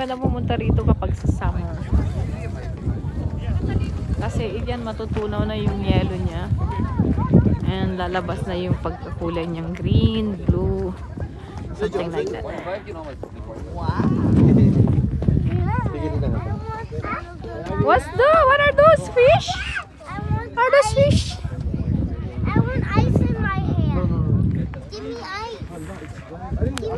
maganda pumunta rito kapag sa summer. Kasi yan, matutunaw na yung yellow niya. And lalabas na yung pagkakulay niyang green, blue, something like that. What are those fish? Are those fish? I want ice in my hand. Give me ice. Give me